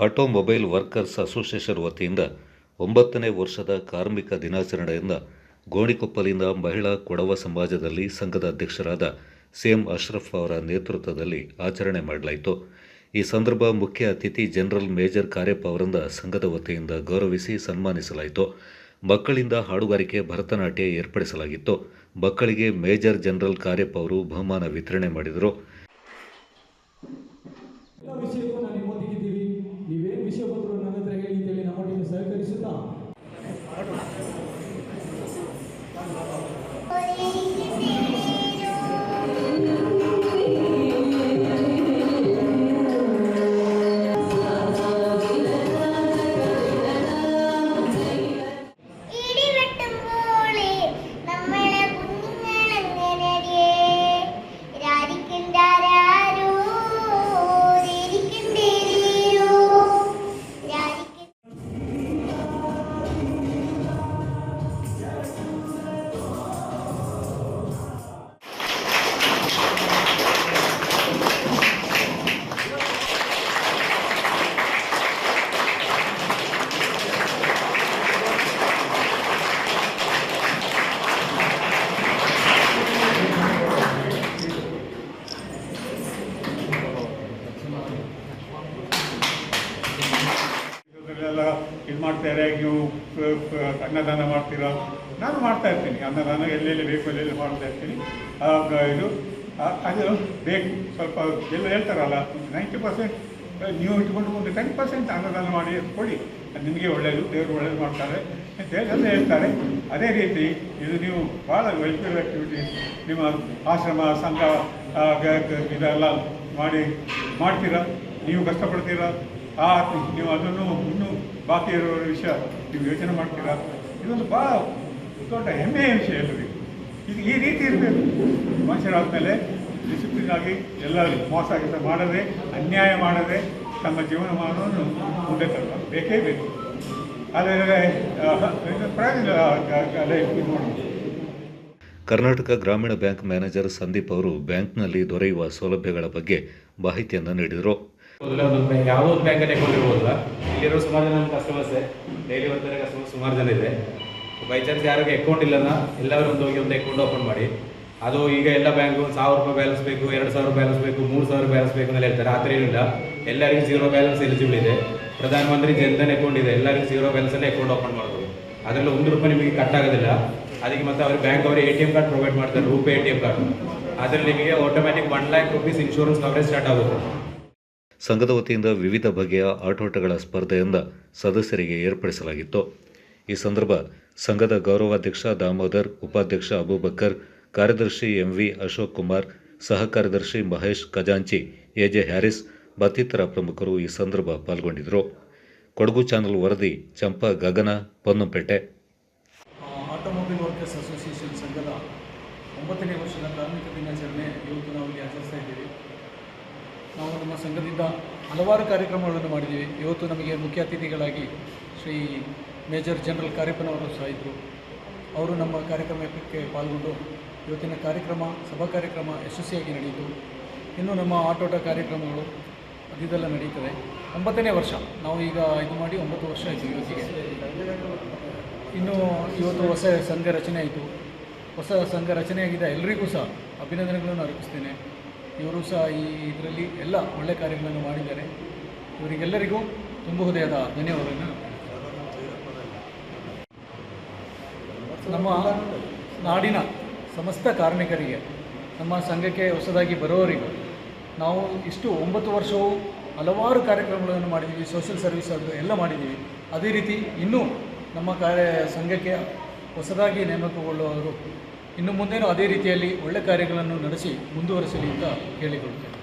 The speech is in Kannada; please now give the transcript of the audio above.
ಆಟೋಮೊಬೈಲ್ ವರ್ಕರ್ಸ್ ಅಸೋಸಿಯೇಷನ್ ವತಿಯಿಂದ 9ನೇ ವರ್ಷದ ಕಾರ್ಮಿಕ ದಿನಾಚರಣೆಯಿಂದ ಗೋಣಿಕೊಪ್ಪಲಿನ ಮಹಿಳಾ ಕೊಡವ ಸಮಾಜದಲ್ಲಿ ಸಂಘದ ಅಧ್ಯಕ್ಷರಾದ ಸಿಎಂ ಅಶ್ರಫ್ ಅವರ ನೇತೃತ್ವದಲ್ಲಿ ಆಚರಣೆ ಮಾಡಲಾಯಿತು. ಈ ಸಂದರ್ಭ ಮುಖ್ಯ ಅತಿಥಿ ಜನರಲ್ ಮೇಜರ್ ಕಾರ್ಯಪ್ಪ ಅವರಿಂದ ಸಂಘದ ವತಿಯಿಂದ ಗೌರವಿಸಿ ಸನ್ಮಾನಿಸಲಾಯಿತು. ಮಕ್ಕಳಿಂದ ಹಾಡುಗಾರಿಕೆ, ಭರತನಾಟ್ಯ ಏರ್ಪಡಿಸಲಾಗಿತ್ತು. ಮಕ್ಕಳಿಗೆ ಮೇಜರ್ ಜನರಲ್ ಕಾರ್ಯಪ್ಪ ಅವರು ಬಹುಮಾನ ವಿತರಣೆ ಮಾಡಿದರು. ನೀವೇನು ವಿಷಯ ಬಂದರೂ ನನ್ನ ಹತ್ರ ಹೇಳಿ ಅಂತೇಳಿ ನಮ್ಮೊಟ್ಟಿಗೆ ಸಹಕರಿಸುತ್ತಾ ಇದು ಮಾಡ್ತಾರೆ. ನೀವು ಅನ್ನದಾನ ಮಾಡ್ತೀರಾ? ನಾನು ಮಾಡ್ತಾ ಇರ್ತೀನಿ ಅನ್ನದಾನ, ಎಲ್ಲೆಲ್ಲಿ ಬೇಕು ಎಲ್ಲೆಲ್ಲಿ ಮಾಡ್ತಾ ಇರ್ತೀನಿ. ಇದು ಅದು ಬೇಕು ಸ್ವಲ್ಪ ಎಲ್ಲ ಹೇಳ್ತಾರಲ್ಲ, 90% ನೀವು ಇಟ್ಕೊಂಡು 10% ಅನ್ನದಾನ ಮಾಡಿ ಕೊಡಿ, ಅದು ನಿಮಗೆ ಒಳ್ಳೆಯದು, ದೇವರು ಒಳ್ಳೇದು ಮಾಡ್ತಾರೆ ಅಂತ ಹೇಳಿ ಎಲ್ಲ ಹೇಳ್ತಾರೆ. ಅದೇ ರೀತಿ ಇದು ನೀವು ಭಾಳ ವೆಲ್ಫೇರ್ ಆ್ಯಕ್ಟಿವಿಟೀಸ್ ನಿಮ್ಮ ಆಶ್ರಮ ಸಂಘ ಇದೆಲ್ಲ ಮಾಡ್ತೀರಾ, ನೀವು ಕಷ್ಟಪಡ್ತೀರಾ. ನೀವು ಅದನ್ನು ಇನ್ನೂ ಬಾಕಿ ಇರೋ ವಿಷಯ ನೀವು ಯೋಚನೆ ಮಾಡ್ತೀರಾ. ಇದೊಂದು ಭಾಳ ದೊಡ್ಡ ಹೆಮ್ಮೆಯ ವಿಷಯ ಎಲ್ಲರಿಗೂ. ಇದು ಈ ರೀತಿ ಇರಬೇಕು. ಮನುಷ್ಯರಾದಮೇಲೆ ಡಿಸಿಪ್ಲಿನ್ ಆಗಿ ಎಲ್ಲರೂ ಮೋಸ ಮಾಡದೆ, ಅನ್ಯಾಯ ಮಾಡದೆ ತಮ್ಮ ಜೀವನಮಾನವನ್ನು ಮುಂದೆ ತರಬೇಕು, ಬೇಕೇ ಬೇಕು. ಆದರೆ ಕರ್ನಾಟಕ ಗ್ರಾಮೀಣ ಬ್ಯಾಂಕ್ ಮ್ಯಾನೇಜರ್ ಸಂದೀಪ್ ಅವರು ಬ್ಯಾಂಕ್ನಲ್ಲಿ ದೊರೆಯುವ ಸೌಲಭ್ಯಗಳ ಬಗ್ಗೆ ಮಾಹಿತಿಯನ್ನು ನೀಡಿದರು. ಯಾವುದೋ ಬ್ಯಾಂಕಲ್ಲಿ ಅಕೌಂಟ್ ಇರ್ಬೋದಲ್ಲ, ಇಲ್ಲಿರೋ ಸುಮಾರು ಜನ ಕಸ್ಟಮರ್ಸೇ, ಡೈಲಿ ಬರ್ತಾರೆ ಕಸ್ಟಮರ್ಸ್ ಸುಮಾರು ಜನ ಇದೆ. ಬೈ ಚಾನ್ಸ್ ಯಾರಿಗೆ ಅಕೌಂಟ್ ಇಲ್ಲನ ಎಲ್ಲರೂ ಒಂದು ಅಕೌಂಟ್ ಓಪನ್ ಮಾಡಿ. ಅದು ಈಗ ಎಲ್ಲ ಬ್ಯಾಂಕು 1000 ರೂಪಾಯಿ ಬ್ಯಾಲೆನ್ಸ್ ಬೇಕು, 2000 ಬ್ಯಾಲೆನ್ಸ್ ಬೇಕು, 3000 ಬ್ಯಾಲೆನ್ಸ್ ಬೇಕು ಅಂತ ಹೇಳ್ತಾರೆ. ಆ ಥರ ಏನಿಲ್ಲ, ಎಲ್ಲರಿಗೂ 0 ಬ್ಯಾಲೆನ್ಸ್ ಎಲಿಜಿಬಲ್ ಇದೆ. ಪ್ರಧಾನಮಂತ್ರಿ ಜನ್ಧನ್ ಅಕೌಂಟ್ ಇದೆ, ಎಲ್ಲರಿಗೂ 0 ಬ್ಯಾಲೆನ್ಸಲ್ಲೇ ಅಕೌಂಟ್ ಓಪನ್ ಮಾಡ್ಬೋದು. ಅದರಲ್ಲಿ 1 ರೂಪಾಯಿ ನಿಮಗೆ ಕಟ್ ಆಗೋದಿಲ್ಲ. ಅದಕ್ಕೆ ಮತ್ತು ಅವ್ರಿಗೆ ಬ್ಯಾಂಕ್ ಅವರು ATM ಕಾರ್ಡ್ ಪ್ರೊವೈಡ್ ಮಾಡ್ತಾರೆ, ರೂಪೇ ATM ಕಾರ್ಡ್. ಅದರಲ್ಲಿ ನಿಮಗೆ automatic 1 lakh rupees insurance coverage start ಆಗುತ್ತೆ. ಸಂಘದ ವತಿಯಿಂದ ವಿವಿಧ ಬಗೆಯ ಆಟೋಟಗಳ ಸ್ಪರ್ಧೆಯಿಂದ ಸದಸ್ಯರಿಗೆ ಏರ್ಪಡಿಸಲಾಗಿತ್ತು. ಈ ಸಂದರ್ಭ ಸಂಘದ ಗೌರವಾಧ್ಯಕ್ಷ ದಾಮೋದರ್, ಉಪಾಧ್ಯಕ್ಷ ಅಬೂಬಕರ್, ಕಾರ್ಯದರ್ಶಿ MV ಅಶೋಕ್ ಕುಮಾರ್, ಸಹ ಕಾರ್ಯದರ್ಶಿ ಮಹೇಶ್ ಖಜಾಂಚಿ, AJ ಹ್ಯಾರಿಸ್ ಮತ್ತಿತರ ಪ್ರಮುಖರು ಈ ಸಂದರ್ಭ ಪಾಲ್ಗೊಂಡಿದ್ದರು. ಕೊಡಗು ಚಾನಲ್ ವರದಿ ಚಂಪಾ ಗಗನ, ಪೊನ್ನಂಪೇಟೆ. ಆಟೋಮೊಬೈಲ್ ವರ್ಕರ್ಸ್ ಅಸೋಸಿಯೇಷನ್ ಸಂಘದ 9ನೇ ವರ್ಷದ ಕಾರ್ಮಿಕ ದಿನಾಚರಣೆ ಇವತ್ತು ನಾವು ಇಲ್ಲಿ ಆಚರಿಸ್ತಾ ಇದ್ದೀವಿ. ನಾವು ನಮ್ಮ ಸಂಘದಿಂದ ಹಲವಾರು ಕಾರ್ಯಕ್ರಮಗಳನ್ನು ಮಾಡಿದ್ದೀವಿ. ಇವತ್ತು ನಮಗೆ ಮುಖ್ಯ ಅತಿಥಿಗಳಾಗಿ ಶ್ರೀ ಮೇಜರ್ ಜನರಲ್ ಕಾರ್ಯಪ್ಪನವರು ಸಹ ಇದ್ದರು. ಅವರು ನಮ್ಮ ಕಾರ್ಯಕ್ರಮಕ್ಕೆ ಪಾಲ್ಗೊಂಡು ಇವತ್ತಿನ ಸಭಾ ಕಾರ್ಯಕ್ರಮ ಯಶಸ್ವಿಯಾಗಿ ನಡೆಯಿತು. ಇನ್ನು ನಮ್ಮ ಆಟೋಟ ಕಾರ್ಯಕ್ರಮಗಳು ಅದೆಲ್ಲ ನಡೀತದೆ. 9ನೇ ವರ್ಷ ನಾವು ಈಗ ಇದು ಮಾಡಿ 9 ವರ್ಷ ಆಯಿತು ಇವತ್ತಿಗೆ. ಇನ್ನು ಇವತ್ತು ಹೊಸ ಸಂಘ ರಚನೆ ಆಯಿತು. ಹೊಸ ಸಂಘ ರಚನೆಯಾಗಿದೆ. ಎಲ್ಲರಿಗೂ ಸಹ ಅಭಿನಂದನೆಗಳನ್ನು ಅರ್ಪಿಸ್ತೇನೆ. ಇವರು ಸಹ ಈ ಇದರಲ್ಲಿ ಎಲ್ಲ ಒಳ್ಳೆಯ ಕಾರ್ಯಗಳನ್ನು ಮಾಡಿದ್ದಾರೆ. ಇವರಿಗೆಲ್ಲರಿಗೂ ತುಂಬ ಹೃದಯದ ಧನ್ಯವಾದಗಳನ್ನು. ನಮ್ಮ ನಾಡಿನ ಸಮಸ್ತ ಕಾರ್ಮಿಕರಿಗೆ, ನಮ್ಮ ಸಂಘಕ್ಕೆ ಹೊಸದಾಗಿ ಬರೋವರಿಗೂ ನಾವು ಇಷ್ಟು 9 ವರ್ಷವೂ ಹಲವಾರು ಕಾರ್ಯಕ್ರಮಗಳನ್ನು ಮಾಡಿದ್ದೀವಿ. ಸೋಷಿಯಲ್ ಸರ್ವಿಸ್ ಅದು ಎಲ್ಲ ಮಾಡಿದ್ದೀವಿ. ಅದೇ ರೀತಿ ಇನ್ನೂ ನಮ್ಮ ಸಂಘಕ್ಕೆ ಹೊಸದಾಗಿ ನೇಮಕಗೊಳ್ಳುವವರು ಇನ್ನು ಮುಂದೇನೂ ಅದೇ ರೀತಿಯಲ್ಲಿ ಒಳ್ಳೆ ಕಾರ್ಯಗಳನ್ನು ನಡೆಸಿ ಮುಂದುವರಿಸಲಿ ಅಂತ ಕೇಳಿಕೊಳ್ಳುತ್ತೇನೆ.